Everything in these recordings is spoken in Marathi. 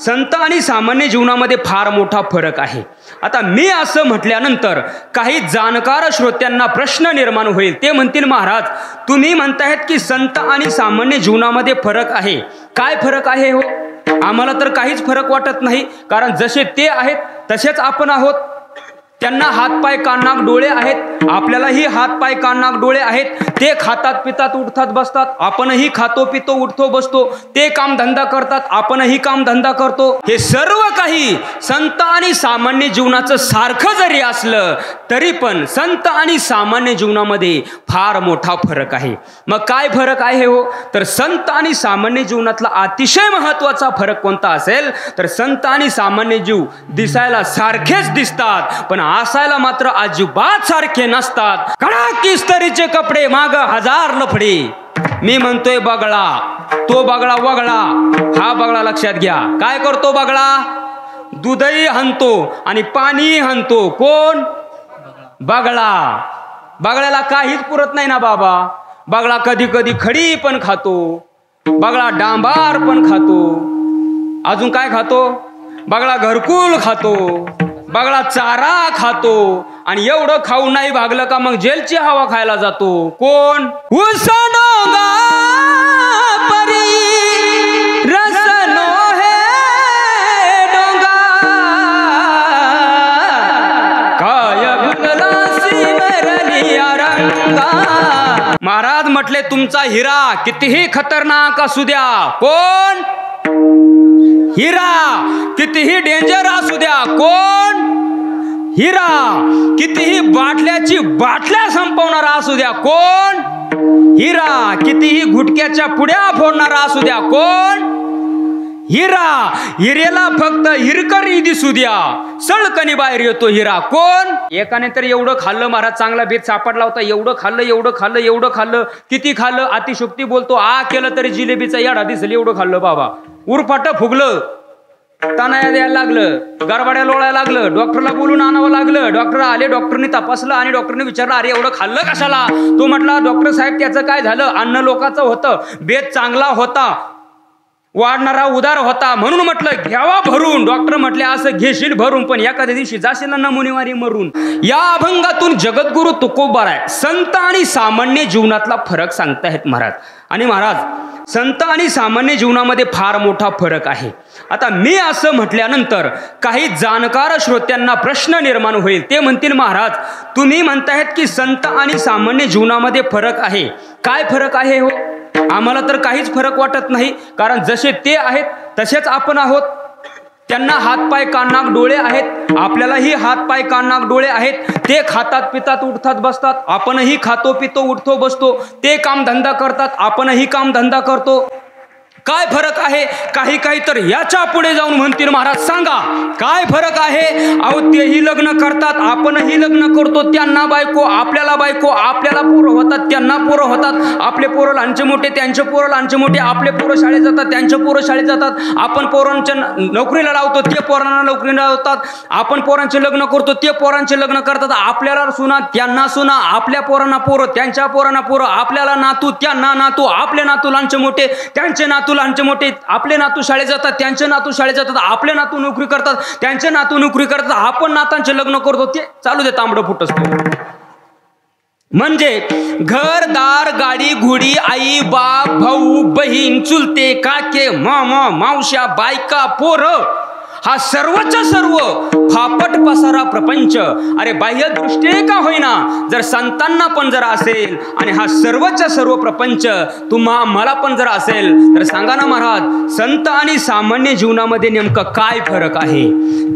संत आणि सामान्य जीवनामध्ये फार मोठा फरक आहे। आता मी असं म्हटल्यानंतर काही जाणकार श्रोत्यांना प्रश्न निर्माण होईल। ते म्हणतील, महाराज तुम्ही म्हणतायत की संत आणि सामान्य जीवनामध्ये फरक आहे, काय फरक आहे हो? आम्हाला तर काहीच फरक वाटत नाही, कारण जसे ते आहेत तसेच आपण आहोत। त्यांना हात पाय कान नाक डोळे आहेत, आपल्यालाही हात पाय कान नाक डोळे आहेत। ते खातात पितात उठतात बसतात, आपणही खातो पितो उठतो बसतो। ते काम धंदा करतात, आपणही काम धंदा करतो। हे सर्व काही संत आणि सामान्य जीवनाचं सारखं जरी असलं तरी पण संत आणि सामान्य जीवनामध्ये फार मोठा फरक आहे। मग काय फरक आहे हो? तर संत आणि सामान्य जीवनातला अतिशय महत्त्वाचा फरक कोणता असेल तर संत आणि सामान्य जीव दिसायला सारखेच दिसतात, पण असायला मात्र अजिबात सारखे नसतात। कडक इस्त्रीचे कपडे, माग हजार लफडे। मी म्हणतोय बगळा, तो बगळा वगळा। हा बगळा लक्षात घ्या, काय करतो बगळा? दूधही हाणतो आणि पाणीही हाणतो। कोण? बगळा। बगळ्याला काहीच पुरत नाही ना बाबा। बगळा कधी कधी खडी पण खातो, बगळा डांबार पण खातो, अजून काय खातो? बगळा घरकुल खातो, बगळा चारा खातो, आणि एवढं खाऊन नाही भागलं का मग जेलची हवा खायला जातो। कोण? उसनोगा परी रसनो हे डोंगा काय भुललासी मरलिया रंगा। महाराज म्हटले तुमचा हिरा कितीही खतरनाक असू द्या, कोण? हिरा कितीही डेंजर असू द्या, कोण? हिरा कितीही बाटल्याची बाटल्या संपवणारा असू द्या, कोण? हिरा कितीही गुटक्याच्या पुड्या फोडणारा असू द्या, कोण? हिरा। हिरेला फक्त हिरकरी दिसू द्या, सळकणी बाहेर येतो हिरा, कोण? एकाने तर एवढं खाल्लं महाराज, चांगला बेत सापडला होता, एवढं खाल्लं एवढं खाल्लं एवढं खाल्लं। किती खाल्लं? अतिशोक्ती बोलतो, आ केलं तरी जिलेबीचा याडा दिसलं एवढं खाल्लं बाबा। उरफाट फुगलं, तानाया द्यायला लागलं, गरबाड्या लोळायला लागलं, डॉक्टरला बोलून आणावं लागलं। डॉक्टर आले, डॉक्टरनी तपासलं आणि डॉक्टरने विचारलं, अरे एवढं खाल्लं कशाला? तो म्हटला, डॉक्टर साहेब त्याचं काय झालं, अन्न लोकाचं होतं, बेत चांगला होता, वाढणारा उदार होता, म्हणून म्हटलं घ्यावा भरून। डॉक्टर म्हटले, असं घेशील भरून पण एखाद्या दिवशी जाशील ना नमुनेवारी मरून। या अभंगातून जगद्गुरु तुकोबाराय संत आणि सामान्य जीवनातला फरक सांगतायत महाराज। आणि महाराज संत आणि सामान्य जीवनामध्ये फार मोठा फरक आहे। आता मी असं म्हटल्यानंतर काही जाणकार श्रोत्यांना प्रश्न निर्माण होईल। ते म्हणतील, महाराज तुम्ही म्हणतायत की संत आणि सामान्य जीवनामध्ये फरक आहे, काय फरक आहे हो? आम्हाला तर काहीच फरक वाटत नाही, कारण जसे ते आहेत तसेच आपण आहोत। त्यांना हात पाय कान नाक डोळे आहेत, आपल्यालाही हात पाय कान नाक डोळे आहेत। ते खातात पितात उठतात बसतात, आपणही खातो पितो उठतो बसतो। ते काम धंदा करतात, आपणही काम धंदा करतो। काय फरक आहे? काही काही तर याच्या पुढे जाऊन म्हणतील, महाराज सांगा काय फरक आहे? अहो तेही लग्न करतात, आपणही लग्न करतो, त्यांना बायको आपल्याला बायको, आपल्याला पोरं होतात त्यांना पोरं होतात, आपले पोरं लहानचे मोठे त्यांचे पोरं लहानचे मोठे, आपले पोरं शाळेत जातात त्यांचे पोरं शाळेत जातात, आपण पोरांच्या नोकरीला लावतो ते पोरांना नोकरीला लावतात, आपण पोरांचे लग्न करतो ते पोरांचे लग्न करतात, आपल्याला सुना त्यांना सुना, आपल्या पोरांना पोरं त्यांच्या पोरांना पोरं, आपल्याला नातू त्यांना नातू, आपले नातू लहानचे मोठे त्यांचे नातू लहानचे मोठे, आपले नातू शाळेत जातात त्यांचे नातू शाळेत जातात, आपले नातू नोकरी करतात त्यांचे नातू नोकरी करतात, आपण नातांचे लग्न करतो, ते चालू दे तांबडं फुटसतो। म्हणजे घरदार गाडी घोडी आई बाप भाऊ बहीण चुलते काके मामा मावश्या बायका पोरं, हा सर्वच्या सर्व फापट पसारा प्रपंच। अरे बाह्य दृष्टी का होईना जर संतांना पण जर असेल आणि हा सर्वच्या सर्व प्रपंच तुम्हा मला पण जर असेल तर सांगा ना महाराज, संत आणि सामान्य जीवनामध्ये नेमकं काय फरक आहे?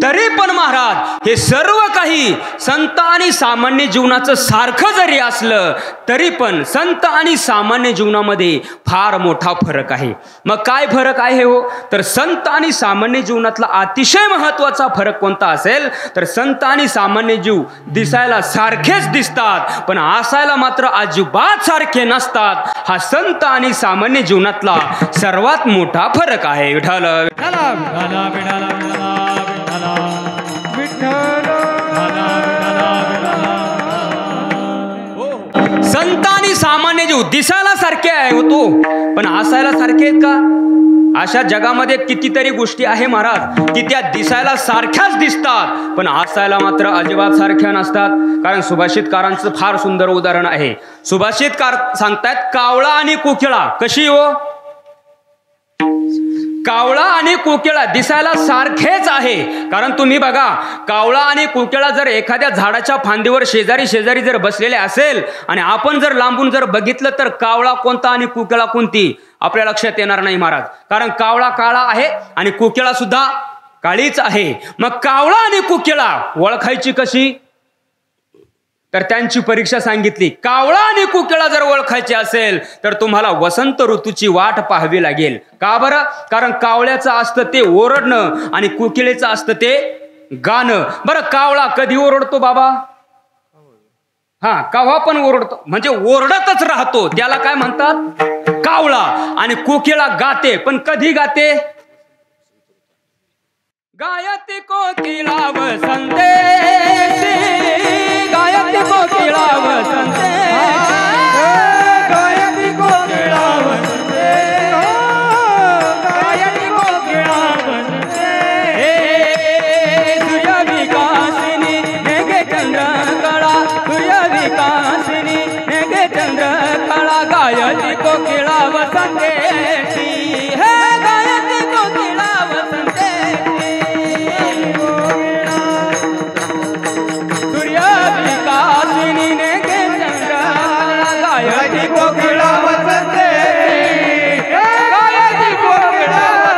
तरी पण महाराज हे सर्व काही संत आणि सामान्य जीवनाचं सारखं जरी असलं तरी पण संत आणि सामान्य जीवनामध्ये फार मोठा फरक आहे। मग काय फरक आहे हो? तर संत आणि सामान्य जीवनातला अतिशय महत्त्वाचा फरक कोणता असेल तर संत आणि सामान्य जीव दिसायला सारखेच दिसतात, पण असायला मात्र अजिबात सारखे नसतात। हा संत आणि सामान्य जीवनातला सर्वात मोठा फरक आहे। विठ्ठल विठ्ठल विठ्ठल विठ्ठल संत आणि सामान्य जीव दिसायला सारखे आहे होतो, पण असायला सारखे आहेत का? अशा जगामध्ये कितीतरी गोष्टी आहे महाराज की त्या दिसायला सारख्याच दिसतात पण हसायला मात्र अजिबात सारख्या नसतात. कारण सुभाषितकारांचं फार सुंदर उदाहरण आहे. सुभाषितकार सांगतायत कावळा आणि कोकिळा कशी हो. कावळा आणि कोकिळा दिसायला सारखेच आहे. कारण तुम्ही बघा कावळा आणि कोकिळा जर एखाद्या झाडाच्या फांदीवर शेजारी शेजारी जर बसलेले असेल आणि आपण जर लांबून जर बघितलं तर कावळा कोणता आणि कोकिळा कोणती आपल्या लक्षात येणार नाही महाराज. कारण कावळा काळा आहे आणि कोकिळा सुद्धा काळीच आहे. मग कावळा आणि कोकिळा ओळखायची कशी तर त्यांची परीक्षा सांगितली. कावळा आणि कोकिळा जर ओळखायचे असेल तर तुम्हाला वसंत ऋतूची वाट पाहावी लागेल. का बरं. कारण कावळ्याचं असतं ते ओरडणं आणि कोकिळेचं असतं ते गाणं. बरं कावळा कधी ओरडतो बाबा. हा काव्हा पण ओरडतो म्हणजे ओरडतच राहतो त्याला काय म्हणतात कावळा. आणि कोकिळा गाते पण कधी गाते. गायती कोकिळा वसंते गायती कोकिळा वसंते गायती कोकिळा वसंते गायती कोकिळा वसंते सूर्य विकासिनी मेघे चंद्र कळा सूर्य विकासिनी मेघे चंद्र कळा गायती कोकिळा वसंते गायती कोकिळा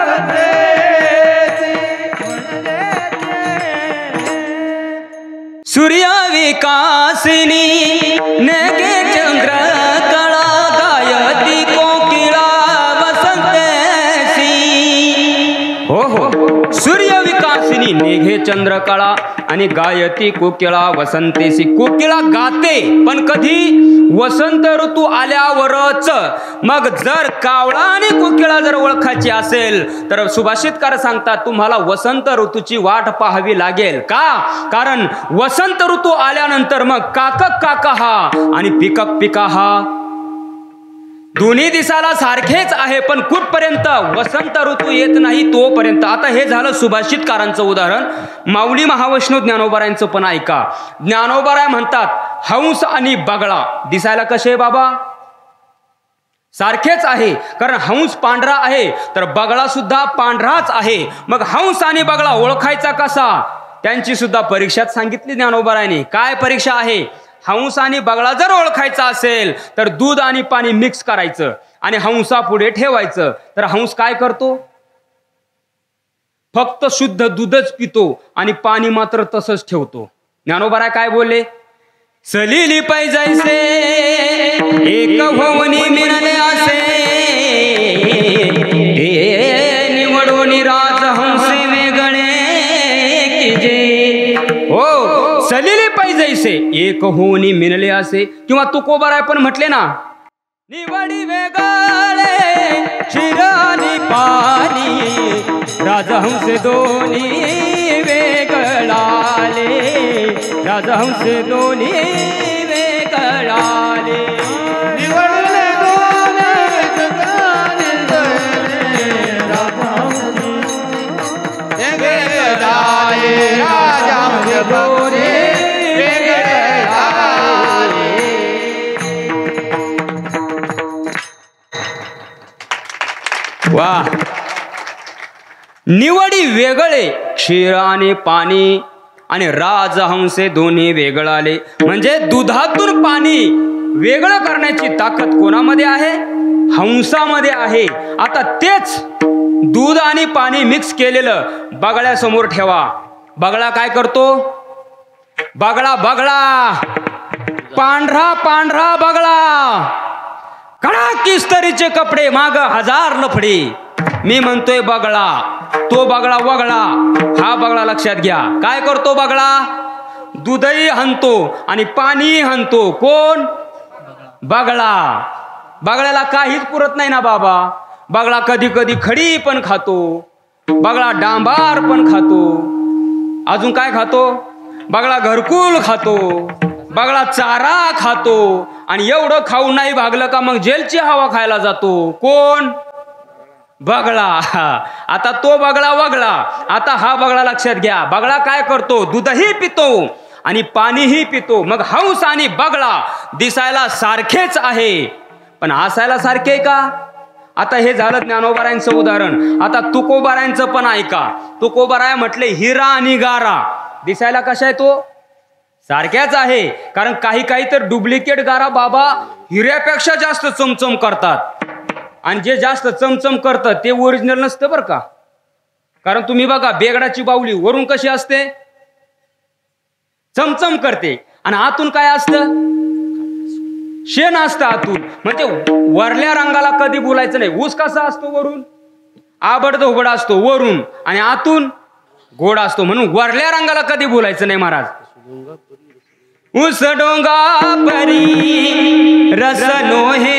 वसंते सूर्य विकासिनी नेगे चंद्र कळा गायती कोकिळा वसंतेसी. हो हो सूर्य विकासिनी नेघे चंद्र कळा आणि गायती कोकिळा वसंतेसी. कोकिळा गाते पण कधी वसंत ऋतू आल्यावरच. मग जर कावळा आणि कोकिळा जर ओळखायची असेल तर सुभाषितकार सांगतात तुम्हाला वसंत ऋतूची वाट पाहावी लागेल. का कारण वसंत ऋतू आल्यानंतर मग काकक काका हा आणि पिकक पिका हा दोन्ही दिसाला सारखेच आहे पण कुठपर्यंत वसंत ऋतू येत नाही तोपर्यंत. आता हे झालं सुभाषितकारांचं उदाहरण. माऊली महावैष्णव ज्ञानोबारायांचं पण ऐका. ज्ञानोबाराय म्हणतात हंस आणि बगळा दिसायला कसे बाबा सारखेच आहे. कारण हंस पांढरा आहे तर बगळा सुद्धा पांढराच आहे. मग हंस आणि बगळा ओळखायचा कसा त्यांची सुद्धा परीक्षाच सांगितली ज्ञानोबारायांनी. काय परीक्षा आहे. हंस आणि बगळा जर ओळखायचा असेल तर दूध आणि पाणी मिक्स करायचं आणि हंसा पुढे ठेवायचं. तर हंस काय करतो फक्त शुद्ध दूधच पितो आणि पाणी मात्र तसंच ठेवतो. ज्ञानोबाराय काय बोलले. सलिली पैजैसे एक भवनी मिळाले असे निवडून राजहंसे वेगळे की जे. हो सलिली पैजैसे एक होनी मिळले असे. किंवा तुकोबाराय पण म्हटले ना निवडी वेगळे क्षीर आणि पाणी राजहंसे दोन्ही वेगळाले राजहंसे दोन्ही वेगळाले. निवडले दोन्ही वेगळाले राजहंसे दोन्ही वा. निवडी वेगळे क्षीर आणि पाणी आणि राजहंसे दोन्ही वेगळाले. म्हणजे दुधातून पाणी वेगळं करण्याची ताकद कोणामध्ये आहे हंसामध्ये आहे. आता तेच दूध आणि पाणी मिक्स केलेलं बगळ्यासमोर ठेवा. बगळा काय करतो. बगळा बगळा पांढरा पांढरा बगळा कडक इस्त्रीचे कपडे माग 1000 लफडे. मी म्हणतोय बगळा तो बगळा वगळा. हा बगळा लक्षात घ्या. काय करतो बगळा दूधही हाणतो आणि पाणी हाणतो. कोण बगळा. बगळ्याला काहीच पुरत नाही ना बाबा. बगळा कधी कधी खडी पण खातो. बगळा डांबार पण खातो. अजून काय खातो बगळा घरकुल खातो. बगळा चारा खातो. आणि एवढं खाऊ नाही भागलं का मग जेलची हवा खायला जातो. कोण बगळा. आता तो बगळा वगळा. आता हा बगळा लक्षात घ्या. बगळा काय करतो? दूधही पितो आणि पाणीही पितो. मग हंस आणि बगळा दिसायला सारखेच आहे, पण हसायला सारखे का? आता हे झालं ज्ञानोबारायांचं उदाहरण. आता तुकोबारायांचं पण ऐका. तुकोबाराय म्हटले हिरा आणि गारा दिसायला कशा आहे? तो सारख्याच आहे. कारण काही काही तर डुप्लिकेट गारा बाबा हिऱ्यापेक्षा जास्त चमचम करतात, आणि जे जास्त चमचम करतं ते ओरिजिनल नसतं बरं का. कारण तुम्ही बघा बेगडाची बाहुली वरून कशी असते? चमचम करते, आणि आतून काय असतं? शेण असतं आतून. म्हणजे वरल्या रंगाला कधी बोलायचं नाही. ऊस कसा असतो? वरून आबडधोबड असतो वरून, आणि आतून गोड असतो. म्हणून वरल्या रंगाला कधी बोलायचं नाही महाराज. ऊस डोंगा परी रस नोहे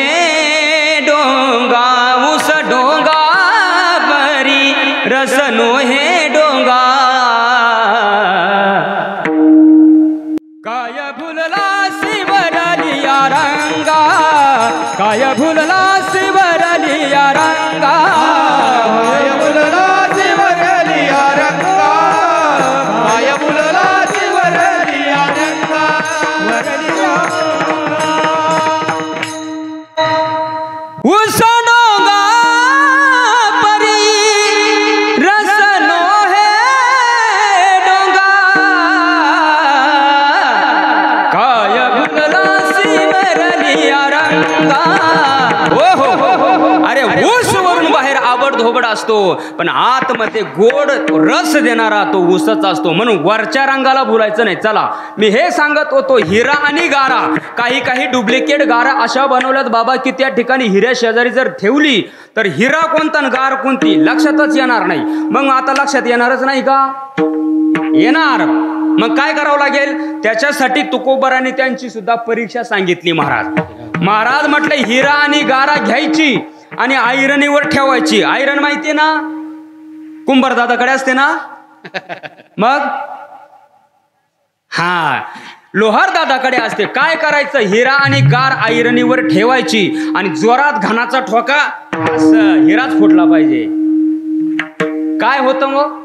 डोंगा, ऊस डोंगा परी रस नोहे डोंगा. काय भुलला शिवरलिया रंगा, काय भुलला शिवरलिया रंगा, काय भुलला शिवरलिया रंगा, काय भुलला शिवरलिया रंगा. ऊस डोंगा परी रस नोहे डोंगा, काय भुलला शिवरलिया रंगा. अरे ऊस वरून बाहेर आबडधोबड असतो, पण आतमध्ये गोड रस देणारा तो ऊसच असतो. म्हणून वरच्या रंगाला बोलायचं नाही. चला मी हे सांगत होतो, हिरा आणि गारा. काही काही डुप्लिकेट गारा अशा बनवल्यात बाबा की त्या ठिकाणी हिऱ्या शेजारी जर ठेवली तर हिरा कोणता आणि गार कोणती लक्षातच येणार नाही. मग आता लक्षात येणारच नाही का? येणार. मग काय करावं लागेल? त्याच्यासाठी तुकोबारांनी त्यांची सुद्धा परीक्षा सांगितली महाराज. महाराज म्हटले हिरा आणि गारा घ्यायची आणि आयरणीवर ठेवायची. आयरन माहितीये ना? कुंभार दादाकडे असते ना. मग हा लोहार दादाकडे असते. काय करायचं? हिरा आणि गार आयरणीवर ठेवायची आणि जोरात घाणाचा ठोका असं हिराच फुटला पाहिजे. काय होतं मग?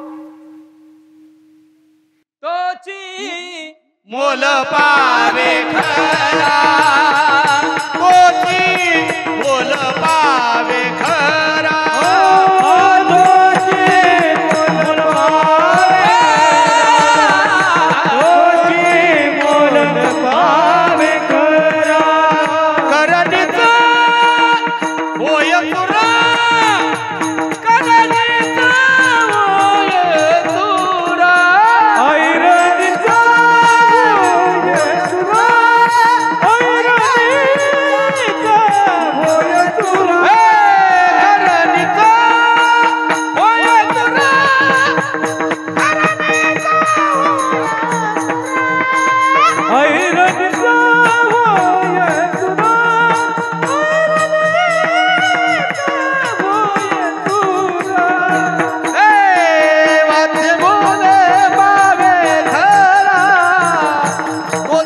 तोची मोल पावे खरा, तोची मोल पावे खरा, तोची मोल पावे, तोची मोल पावे खरा. करणीचा होय तुरा, करणीचा होय तुरा, ऐरणीचा होय तुरा,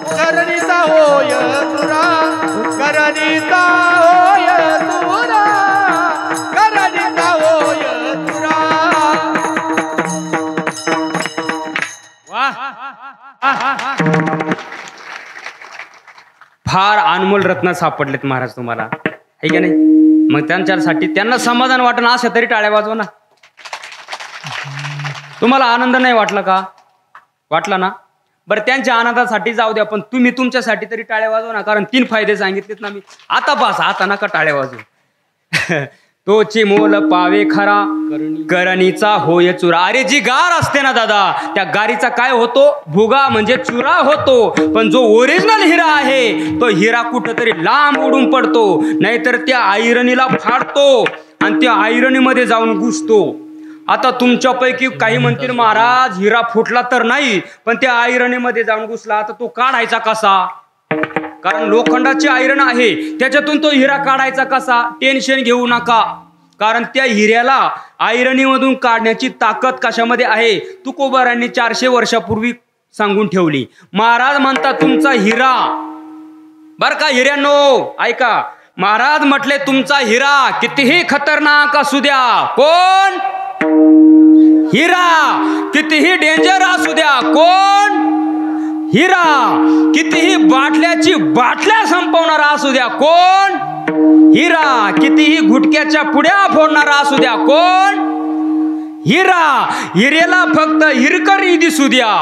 ऐरणीचा होय तुरा, करणीचा होय तुरा, ऐरणीचा होय तुरा. फार अनमोल रत्न सापडलेत महाराज तुम्हाला, आहे की नाही? मग त्यांच्यासाठी त्यांना समाधान वाटणं असं तरी टाळ्या वाजवा ना. तुम्हाला आनंद नाही वाटला का? वाटला ना? बरं त्यांच्या आनंदासाठी जाऊ द्या, पण तुम्ही तुमच्यासाठी तरी टाळ्या वाजवा ना. कारण 3 फायदे सांगितलेत ना मी. आता बस, आता नका टाळ्या वाजवू. तोची मोल पावे खरा, करणीचा होय चुरा. अरे जी गार असते ना दादा, त्या गारीचा काय होतो? भुगा म्हणजे चुरा होतो. पण जो ओरिजिनल हिरा आहे तो हिरा कुठंतरी लांब उडून पडतो, नाहीतर त्या आयरणीला फाडतो आणि त्या आयरणीमध्ये जाऊन घुसतो. आता तुमच्यापैकी काही म्हणतील महाराज हिरा फुटला तर नाही, पण त्या आयरणीमध्ये जाऊन घुसला, आता तो काढायचा कसा? कारण लोखंडाची आयरन आहे, त्याच्यातून तो हिरा काढायचा कसा? टेन्शन घेऊ नका, कारण त्या हिऱ्याला आयरणीमधून काढण्याची ताकद कशामध्ये आहे? तुकोबारांनी 400 वर्षापूर्वी सांगून ठेवली. महाराज म्हणतात तुमचा हिरा बर का हिऱ्यांनो ऐका, महाराज म्हटले तुमचा हिरा कितीही खतरनाक असू द्या. कोण? हिरा. कितीही डेंजर असू द्या. कोण? हिरा. कितीही बाटल्याची बाटल्या संपवणारा असू द्या. कोण? हिरा. कितीही गुटक्याच्या पुड्या फोडणारा असू द्या. कोण? हिरा. हिरेला फक्त हिरकणी दिसू द्या,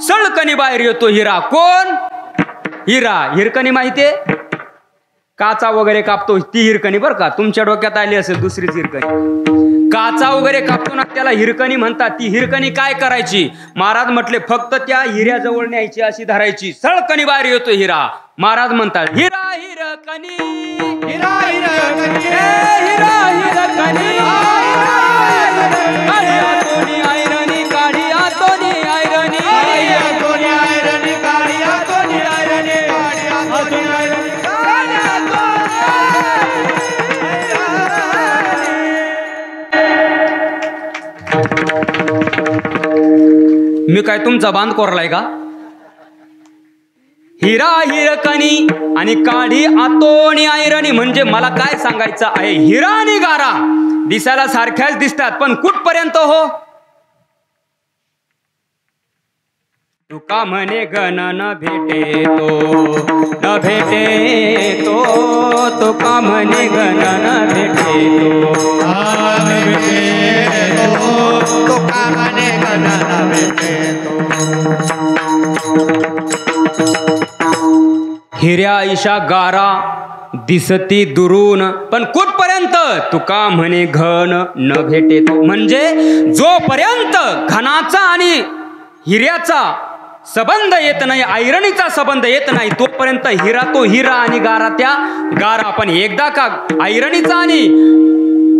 सळकणी बाहेर येतो हिरा. कोण? हिरा. हिरकणी माहितीये? काचा वगैरे कापतो ती हिरकणी बरं का. तुमच्या डोक्यात आली असेल दुसरीच हिरकणी. काचा वगैरे कापतो ना त्याला हिरकणी म्हणतात. ती हिरकणी काय करायची? महाराज म्हटले फक्त त्या हिऱ्याजवळ न्यायची, अशी धरायची, सळकणी बाहेर येतो हिरा. महाराज म्हणतात हिरा हिरकणी, हिरा हिरकणी, हिरा हिरकणी, काढी आतोनी आयरणी, काढी आतोनी आयरणी, काढी आतोनी आयरणी, काढी आतोनी आयरणी, काढी आतोनी आयरणी, काढी आतोनी मी काय तुमचा बांध कोरलाय का? हिरा हिरकणी आणि काढी आतोनी आयरणी म्हणजे मला काय सांगायचं आहे? हिरा आणि गारा दिसायला सारख्याच दिसतात, पण कुठपर्यंत हो? तुका म्हणे गण न भेटे तो, न भेटे तो, तुका म्हणे गण न भेटे तो, तुका म्हणे गण न भेटे तो. हिऱ्या ईशा गारा दिसती दुरून, पण कुठपर्यंत? तुका म्हणे घन न भेटे तो, म्हणजे जोपर्यंत घनाचा आणि हिऱ्याचा संबंध येत नाही, ऐरणीचा संबंध येत नाही, तोपर्यंत हिरा तो हिरा आणि गारा त्या गारा. पण एकदा का ऐरणीचा आणि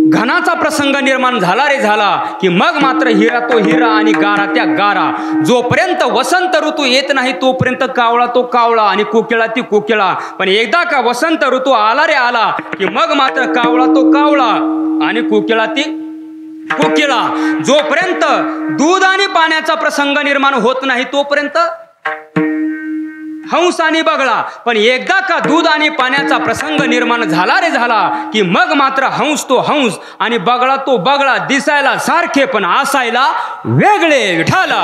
घनाचा प्रसंग निर्माण झाला रे झाला की मग मात्र हिरा तो हिरा आणि गारा त्या गारा. जोपर्यंत वसंत ऋतू येत नाही तोपर्यंत कावळा तो कावळा आणि कोकिळा ती कोकिळा. पण एकदा का वसंत ऋतू आला रे आला की मग मात्र कावळा तो कावळा आणि कोकिळा ती कोकिळा. जोपर्यंत दूध आणि पाण्याचा प्रसंग निर्माण होत नाही तोपर्यंत हंस आणि बगळा. पण एकदा का दूध आणि पाण्याचा प्रसंग निर्माण झाला रे झाला की मग मात्र हंस तो हंस आणि बगळा तो बगळा, दिसायला सारखे पण असायला वेगळे. विठाला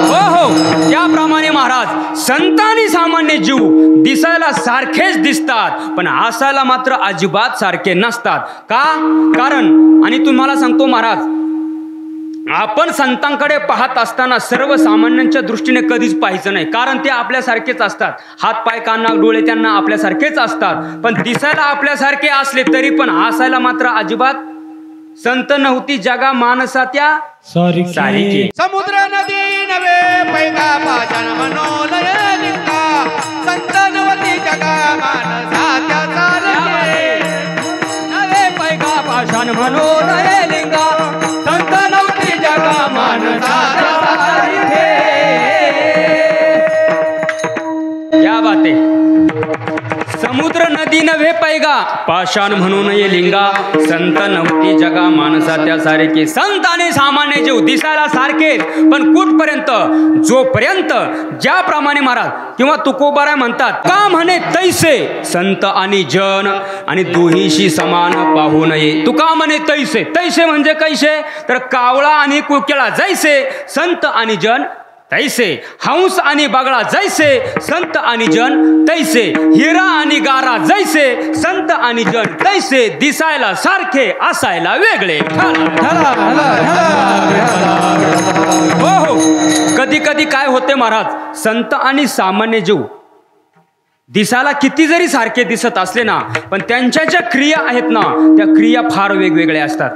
हो हो. त्याप्रमाणे महाराज संत आणि सामान्य जीव दिसायला सारखेच दिसतात पण असायला मात्र अजिबात सारखे नसतात. का? कारण आणि तुम्हाला सांगतो महाराज, आपण संतांकडे पाहत असताना सर्वसामान्यांच्या दृष्टीने कधीच पाहायचं नाही, कारण ते आपल्यासारखेच असतात. हात पाय कान नाक डोळे त्यांना आपल्यासारखेच असतात, पण दिसायला आपल्यासारखे असले तरी पण हसायला मात्र अजिबात संत नव्हती जगा माणसात्या सारिके. समुद्र नदी नवे पैका पाषाण मनोलय लिंगा, संत नवती जगा मानसात्या सारखे. नवे पैका पाषाण मनोलय लिंगा, संत नव्हती जगा माणसात्या सारिके. क्या बात आहे. समुद्र नदी नव्हे पैगा पाषाण म्हणून ये लिंगा, संत नव्हती जगा माणसात्या सारखे. संत आणि सामान्य जीव दिसायला सारखेच पण कुठपर्यंत? जोपर्यंत ज्याप्रमाणे महाराज किंवा तुकोबाराय म्हणतात का म्हणे तैसे संत आणि जन आणि दोहीशी समान पाहू नये. तुका म्हणे तैसे. तैसे म्हणजे कैसे? तर कावळा आणि कोकिळा जैसे संत आणि जन तैसे, हंस आणि बगळा जैसे संत आणि जन तैसे, हिरा आणि गारा जैसे संत आणि जन तैसे, दिसायला सारखे असायला वेगळे. हो हो. कधी कधी काय होते महाराज, संत आणि सामान्य जीव दिसायला किती जरी सारखे दिसत असले ना, पण त्यांच्या ज्या क्रिया आहेत ना त्या क्रिया फार वेगवेगळ्या असतात.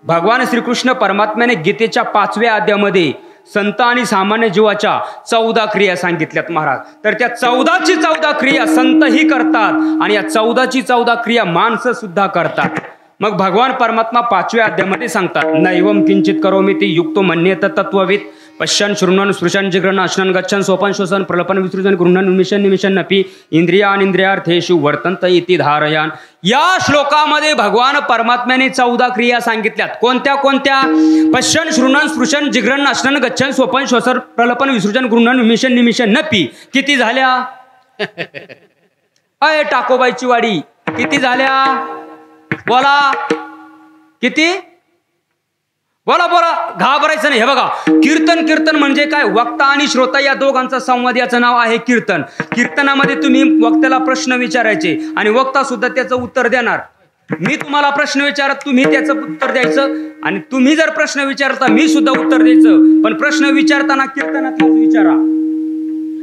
भगवान श्रीकृष्ण परमात्म्याने गीतेच्या 5व्या अध्यायामध्ये संत आणि सामान्य जीवाच्या 14 क्रिया सांगितल्यात महाराज. तर त्या 14ची 14 क्रिया संतही करतात आणि या 14ची 14 क्रिया माणसं सुद्धा करतात. मग भगवान परमात्मा 5व्या अध्यायामध्ये सांगतात, नैवम किंचित करोमि ती युक्तो मन्येत तत्वविद पश्यन् शृण्वन् स्पृशन् जिघ्रन् अश्नन् गच्छन् सोपन् श्वसन् प्रलपन् विसृजन् गृह्णन् उन्मिषन् निमिषन्नपि इंद्रियानिंद्रियार्थेषु वर्तन्त इति धारयान्. या श्लोकामध्ये भगवान परमात्म्याने 14 क्रिया सांगितल्यात. कोणत्या कोणत्या? पश्यन् शृण्वन् स्पृशन् जिघ्रन् अश्नन् गच्छन् सोपन् श्वसन् प्रलपन् विसृजन् गृह्णन् उन्मिषन् निमिषन्नपि. किती झाल्या? अय टाकोबाईची वाडी किती झाल्या? बोला किती? बोला बोला, घाबरायचं नाही. हे बघा, कीर्तन कीर्तन म्हणजे काय? वक्ता आणि श्रोता या दोघांचा संवाद, याचं नाव आहे कीर्तन. कीर्तनामध्ये तुम्ही वक्त्याला प्रश्न विचारायचे आणि वक्ता सुद्धा त्याचं उत्तर देणार. मी तुम्हाला प्रश्न विचारत, तुम्ही त्याचं उत्तर द्यायचं, आणि तुम्ही जर प्रश्न विचारता मी सुद्धा उत्तर द्यायचं. पण प्रश्न विचारताना कीर्तनातलाच विचारा,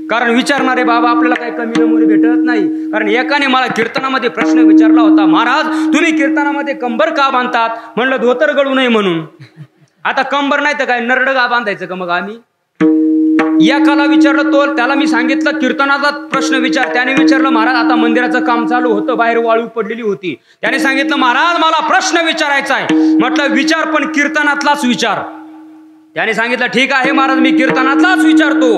कारण विचारणारे बाबा आपल्याला काही कमी नमुने भेटत नाही. कारण एकाने मला कीर्तनामध्ये प्रश्न विचारला होता, महाराज तुम्ही कीर्तनामध्ये कंबर का बांधतात? म्हणलं धोतर गळू नये म्हणून. आता कंबर नाही तर काय नरड का बांधायचं का मग आम्ही? एकाला विचारलं, तो त्याला मी सांगितलं कीर्तनाचा प्रश्न विचार. त्याने विचारलं, महाराज आता मंदिराचं काम चालू होतं, बाहेर वाळू पडलेली होती. त्याने सांगितलं, महाराज मला प्रश्न विचारायचा आहे. म्हटलं विचार, पण कीर्तनातलाच विचार. त्याने सांगितलं ठीक आहे महाराज, मी कीर्तनातलाच विचारतो.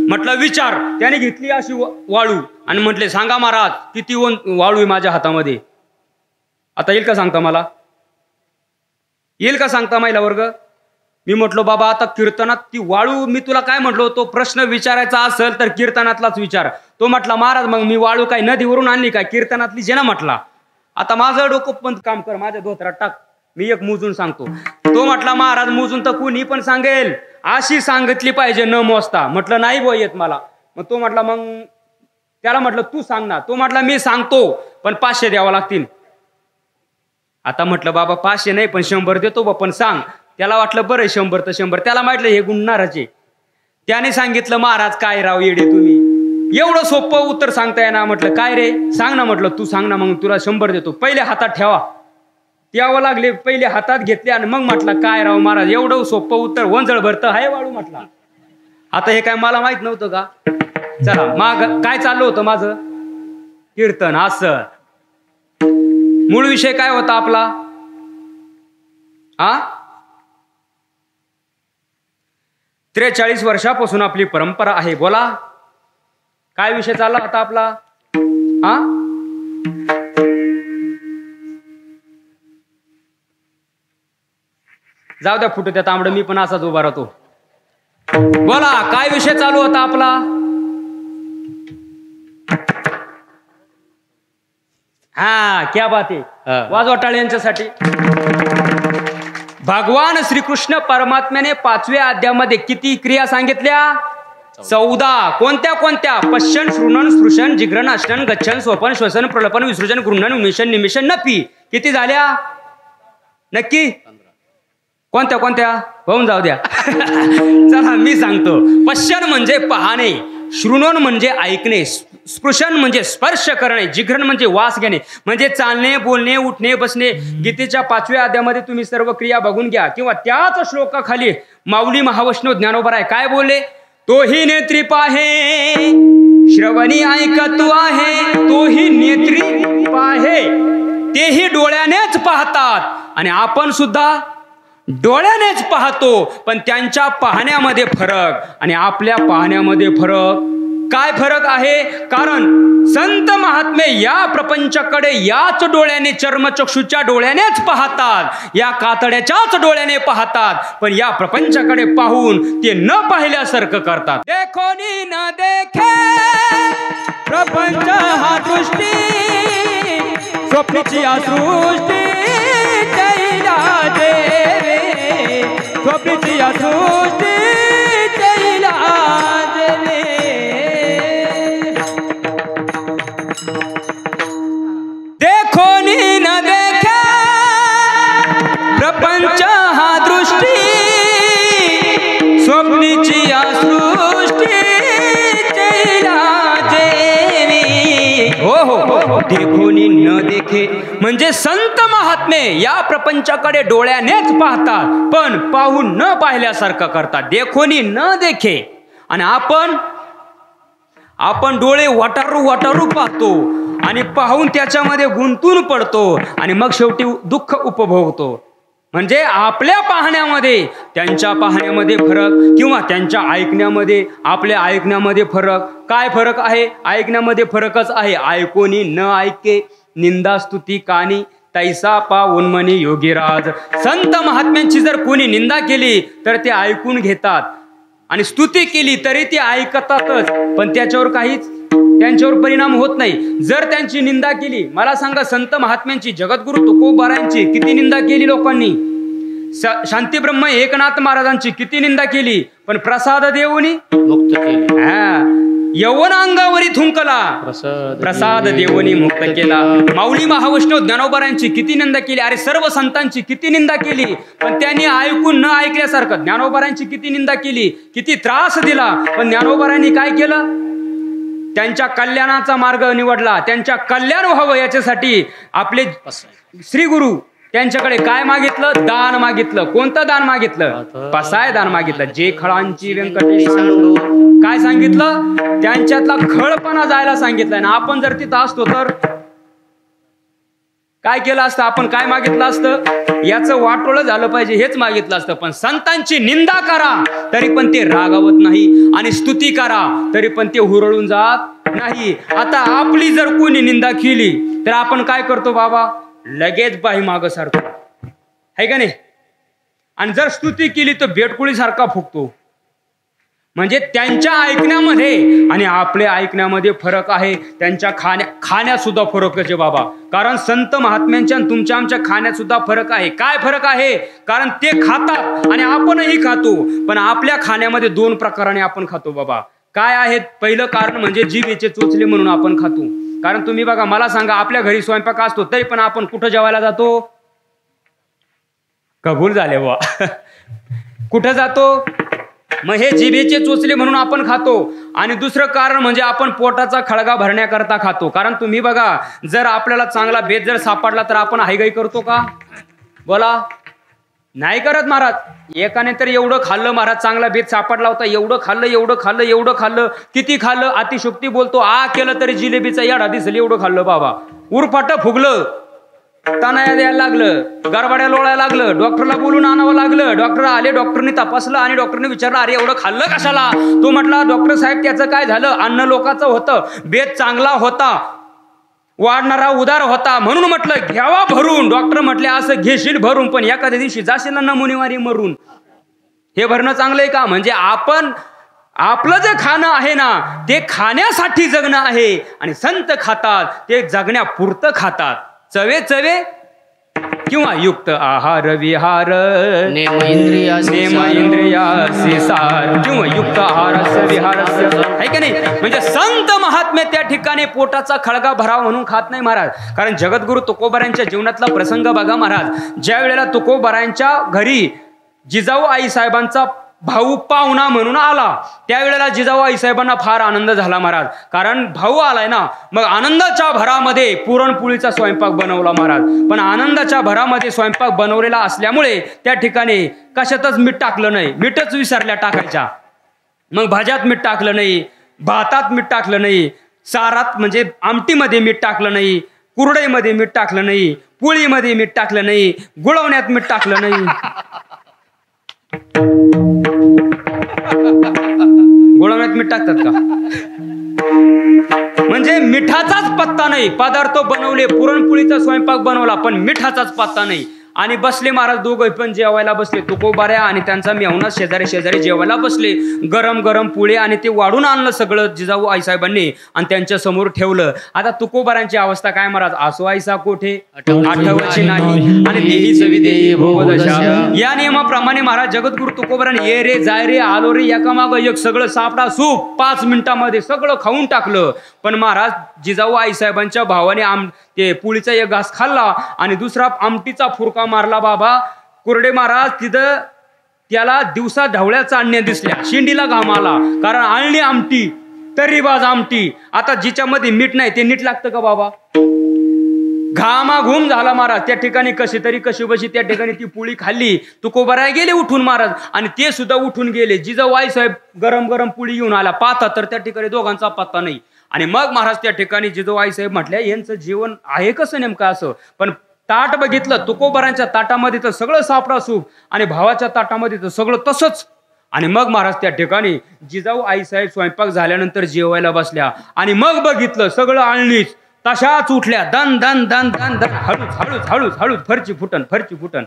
म्हटलं विचार. त्याने घेतली अशी वाळू आणि म्हटले, सांगा महाराज किती वाळू आहे माझ्या हातामध्ये? आता येईल का सांगता मला? येईल का सांगता महिला वर्ग? मी म्हटलो बाबा आता कीर्तनात ती वाळू, मी तुला काय म्हटलो, तो प्रश्न विचारायचा असेल तर कीर्तनातलाच विचार. तो म्हटला, महाराज मग मी वाळू काय नदीवरून आणली काय? कीर्तनातली जे ना म्हटला. आता माझं डोकं पण काम कर, माझ्या धोत्रात टाक, मी एक मोजून सांगतो. तो म्हटला, महाराज मोजून तर कुणी पण सांगेल, अशी सांगितली पाहिजे न मोजता. म्हटलं नाही बुवा येत मला. मग तो म्हटला, मग त्याला म्हटलं तू सांग ना. तो म्हटला मी सांगतो पण 500 द्यावं लागतील. आता म्हटलं बाबा 500 नाही पण 100 देतो बा, पण सांग. त्याला वाटलं बरं 100 तर 100. त्याला म्हटलं हे गुणणाराचे. त्याने सांगितलं, महाराज काय राव येडे तुम्ही, एवढं सोपं उत्तर सांगताय ना. म्हटलं काय रे सांग ना. म्हटलं तू सांग ना, मग तुला 100 देतो. पहिले हातात ठेवा. द्यावं लागले, पहिले हातात घेतले आणि मग म्हटलं काय राव महाराज एवढं सोपं उत्तर, वंजळ भरतं हाय वाळू. म्हटला आता हे काय मला माहित नव्हतं का? चला माग काय चाललं होतं माझं? कीर्तन. असं मूळ विषय काय होता आपला? 43 वर्षापासून आपली परंपरा आहे. बोला काय विषय चालला होता आपला? जाऊ द्या फुटू त्या तांबड, मी पण असाच उभा राहतो. बोला काय विषय चालू होता आपला? क्या बात आहे. वाजवा टाळी यांच्यासाठी. भगवान श्रीकृष्ण परमात्म्याने 5व्या अध्यायामध्ये किती क्रिया सांगितल्या? 14. कोणत्या कोणत्या? पश्चन, श्रुणन, स्पृशन, जिग्रन, अष्टन, गच्छन, स्वपन, श्वसन, प्रलपन, विसर्जन, गृहण, उन्मिशन, निमिषण, नपी. किती झाल्या नक्की? कोणत्या कोणत्या? होऊन जाऊ द्या. चला मी सांगतो. पश्चन म्हणजे पाहणे, श्रुणन म्हणजे ऐकणे, स्पृशन म्हणजे स्पर्श करणे, जिघ्रण म्हणजे वास घेणे, म्हणजे चालणे, बोलणे, उठणे, बसणे. गीतेच्या 5व्या अध्यायामध्ये तुम्ही सर्व क्रिया बघून घ्या, किंवा त्याच श्लोकाखाली माऊली महावैष्णव ज्ञानोबा आहे काय बोलले? तोही नेत्री पाहे, श्रवणी ऐकतो आहे. तोही नेत्री पाहे, तेही डोळ्यानेच पाहतात आणि आपण सुद्धा डोळ्यानेच पाहतो. पण त्यांच्या पाहण्यामध्ये फरक आणि आपल्या पाहण्यामध्ये फरक. काय फरक आहे? कारण संत महात्मे या प्रपंचाकडे याच डोळ्याने, चर्मचक्षुच्या डोळ्यानेच पाहतात, या कातड्याच्याच डोळ्याने पाहतात. पण या प्रपंचाकडे पाहून ते न पाहिल्यासारखं करतात. देखो नी न देखे प्रपंच हा दृष्टी, स्वप्नीची सृष्टी जैला देवे, स्वप्नीची सृष्टी जैला देवे. देखो नी न देखे प्रपंच हा दृष्टी, स्वप्नीची सृष्टी जैला देवी. हो देखो नी न देखे म्हणजे संत महात्मे या प्रपंचाकडे डोळ्यानेच पाहतात पण पाहून न पाहिल्यासारखं करतात. देखो नी न देखे. आणि आपण डोळे वाटारू वाटारू पाहतो आणि पाहून त्याच्यामध्ये गुंतून पडतो आणि मग शेवटी दुःख उपभोगतो. म्हणजे आपल्या पाहण्यामध्ये त्यांच्या पाहण्यामध्ये फरक, किंवा त्यांच्या ऐकण्यामध्ये आपल्या ऐकण्यामध्ये फरक. काय फरक आहे? ऐकण्यामध्ये फरकच आहे. ऐकोनी न ऐके, निंदा स्तुती कानी, तैसा पाऊन मनी योगीराज. संत महात्म्यांची जर कोणी निंदा केली तर ते ऐकून घेतात आणि स्तुती केली तरी ते ऐकतातच, पण त्याच्यावर काहीच त्यांच्यावर परिणाम होत नाही. जर त्यांची निंदा केली, मला सांगा संत महात्म्यांची, जगद्गुरु तुकोबारायांची किती निंदा केली लोकांनी, शांती ब्रह्म एकनाथ महाराजांची किती निंदा केली, पण प्रसाद देऊनी मुक्त केली. यवन अंगावरी थुंकला, प्रसाद देवनी मुक्त केला. माऊली महावैष्णव ज्ञानोबारांची किती निंदा केली, अरे सर्व संतांची किती निंदा केली, पण त्यांनी ऐकून न ऐकल्यासारखं. ज्ञानोबारांची किती निंदा केली, किती त्रास दिला, पण ज्ञानोबारांनी काय केलं, त्यांच्या कल्याणाचा मार्ग निवडला. त्यांच्या कल्याण व्हावं याच्यासाठी आपले श्री गुरु त्यांच्याकडे काय मागितलं, दान मागितलं. कोणतं दान मागितलं, पसाय दान मागितलं. जे खळांची व्यंकटेश काय सांगितलं, त्यांच्यातला खळपणा जायला सांगितलंय ना. आपण जर तिथं असतो तर काय केलं असतं, आपण काय मागितलं असतं, याचं वाटोळं झालं पाहिजे हेच मागितलं असतं. पण संतांची निंदा करा तरी पण ते रागावत नाही, आणि स्तुती करा तरी पण ते हुरळून जात नाही. आता आपली जर कोणी निंदा केली तर आपण काय करतो बाबा, लगेच बाई माग सारखं, है का नाही. आणि जर स्तुती केली तर बेटकुळी सारखा फुकतो. म्हणजे त्यांच्या ऐकण्यामध्ये आणि आपल्या ऐकण्यामध्ये फरक आहे. त्यांच्या खाण्यात सुद्धा फरक आहे बाबा. कारण संत महात्म्यांच्या आणि तुमच्या आमच्या खाण्यात सुद्धा फरक आहे. काय फरक आहे, कारण ते खातात आणि आपणही खातो, पण आपल्या खाण्यामध्ये दोन प्रकाराने आपण खातो बाबा. काय आहे, पहिलं कारण म्हणजे जिभेचे चोचले म्हणून आपण खातो. कारण तुम्ही बघा, मला सांगा, आपल्या घरी स्वयंपाक असतो तरी पण आपण कुठं जेवायला जातो, कबूल झाले बुवा कुठं जातो, मग हे जिभेचे चोचले म्हणून आपण खातो. आणि दुसरं कारण म्हणजे आपण पोटाचा खळगा भरण्याकरता खातो. कारण तुम्ही बघा, जर आपल्याला चांगला बेत जर सापडला तर आपण हायगाई करतो का, बोला, नाही करत महाराज. एकाने तर एवढं खाल्लं महाराज, चांगला बेत सापडला होता, एवढं खाल्लं एवढं खाल्लं एवढं खाल्लं, किती खाल्लं, अतिशुक्ती बोलतो, आ केलं तरी जिलेबीचा याडा दिसली, एवढं खाल्लं बाबा. उरफाट फुगलं, तानाया द्यायला लागलं, गरबाड्या लोळायला लागलं, डॉक्टरला बोलून आणावं लागलं. डॉक्टर आले, डॉक्टरने तपासलं आणि डॉक्टरने विचारलं, अरे एवढं खाल्लं कशाला. तो म्हटला, डॉक्टर साहेब त्याचं काय झालं, अन्न लोकाचं होतं, बेत चांगला होता, वाढणारा उदार होता, म्हणून म्हटलं घ्यावा भरून. डॉक्टर म्हटले, असं घेशील भरून पण एखाद्या दिवशी जाशील ना नमुनेवारी मरून. हे भरणं चांगलंय का. म्हणजे आपण आपलं जे खाणं आहे ना ते खाण्यासाठी जगणं आहे, आणि संत खातात ते जगण्यापुरतं खातात. चवे चवे किंवा युक्त आहार विहार, नेम इंद्रियासी सार, किंवा युक्त आहार विहार, आहे का नाही. म्हणजे संत महात्मे त्या ठिकाणी पोटाचा खळगा भरावा म्हणून खात नाही महाराज. कारण जगद्गुरु तुकोबारायांच्या जीवनातला प्रसंग बघा महाराज. ज्या वेळेला तुकोबारायांच्या घरी जिजाऊ आई साहेबांचा भाऊ पाहुणा म्हणून आला, त्यावेळेला जिजाऊ आई साहेबांना फार आनंद झाला महाराज. कारण भाऊ आलाय ना, मग आनंदाच्या भरामध्ये पुरणपोळीचा स्वयंपाक बनवला महाराज. पण आनंदाच्या भरामध्ये स्वयंपाक बनवलेला असल्यामुळे त्या ठिकाणी कशातच मीठ टाकलं नाही, मीठच विसरल्या टाकायच्या. मग भाज्यात मीठ टाकलं नाही, भातात मीठ टाकलं नाही, सारात म्हणजे आमटीमध्ये मीठ टाकलं नाही, कुरडईमध्ये मीठ टाकलं नाही, पोळीमध्ये मीठ टाकलं नाही, गुळवण्यात मीठ टाकलं नाही. गोळवण्यात मीठ टाकतात का, म्हणजे मिठाचाच पत्ता नाही. पदार्थ बनवले, पुरणपोळीचा स्वयंपाक बनवला, पण मिठाचाच पत्ता नाही. आणि बसले महाराज दोघं पण जेवायला बसले, तुकोबाऱ्या आणि त्यांचा मेहुणा शेजारी शेजारी जेवायला बसले. गरम गरम पोळी आणि ते वाढून आणलं सगळं जिजाऊ आईसाहेबांनी आणि त्यांच्या समोर ठेवलं. आता तुकोबारांची अवस्था काय महाराज, आसो आईसा कोठे आठवची नाही आणि देही सवी देही भोगदशा. या नियमाप्रमाणे महाराज जगद्गुरु तुकोबारांनी ये रे जाय रे आलो रे एकामाग एक सगळं सापडा सूप 5 मिनिटामध्ये सगळं खाऊन टाकलं. पण महाराज जिजाऊ आईसाहेबांच्या भावाने ते पोळीचा एक घास खाल्ला आणि दुसरा आमटीचा फुरका मारला बाबा. कुरडे महाराज तिथं त्याला दिवसा ढवळ्या चांदण्या दिसल्या, शेंडीला घाम आला. कारण आळणी आमटी, तर्रीबाज आमटी, आता जिच्यामध्ये मीठ नाही ते नीट लागतं का बाबा. घामाघूम झाला महाराज. त्या ठिकाणी कशी तरी कशी बशी त्या ठिकाणी ती पोळी खाल्ली. तुकोबाराय गेले उठून महाराज आणि ते सुद्धा उठून गेले. जिजाऊ आईसाहेब गरम गरम पोळी घेऊन आला, पाहता तर त्या ठिकाणी दोघांचा पत्ता नाही. आणि मग महाराज त्या ठिकाणी जिजाऊ आईसाहेब म्हटल्या यांचं जीवन आहे कसं नेमकं असं. पण ताट बघितलं, तुकोबारांच्या ताटामध्ये तर सगळं सापडा सूप आणि भावाच्या ताटामध्ये तर सगळं तसंच. आणि मग महाराज त्या ठिकाणी जिजाऊ आईसाहेब स्वयंपाक झाल्यानंतर जेवायला बसल्या आणि मग बघितलं सगळं आळणीच तशाच उठल्या. दन दन दन दन दन, हळूच हळूच हळूच हळूच, फरची फुटन फरची फुटन.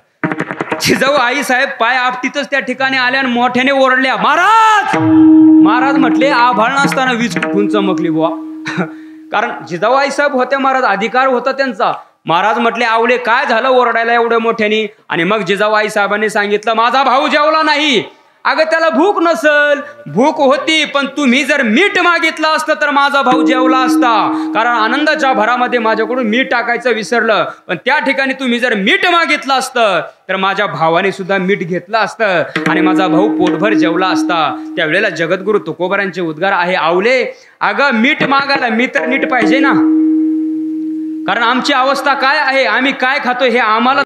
जिजाऊ आईसाहेब पाय आपटीतच त्या ठिकाणी आल्या आणि मोठ्याने ओरडल्या, महाराज. महाराज म्हटले आभाळ नसताना वीज कुठून चमकली बुवा. कारण जिजाऊ आईसाहेब होते महाराज, अधिकार होता त्यांचा. महाराज म्हटले आवले काय झालं ओरडायला एवढ्या मोठ्यानी? आणि मग जिजाऊ आईसाहेबांनी सांगितलं माझा भाऊ जेवला नाही. अगं त्याला भूक नसल, भूक होती, पण तुम्ही जर मीठ मागितलं असतं तर माझा भाऊ जेवला असता. कारण आनंदाच्या भरामध्ये माझ्याकडून मीठ टाकायचं विसरलं, पण त्या ठिकाणी तुम्ही जर मीठ मागितलं असतं तर माझ्या भावाने सुद्धा मीठ घेतलं असतं आणि माझा भाऊ पोटभर जेवला असता. त्यावेळेला जगद्गुरु तुकोबारांचे उद्गार आहे, आवले अगं मीठ मागायला मी तर नीट पाहिजे ना. कारण आमची अवस्था काय आहे, आम्ही काय खातो हे आम्हाला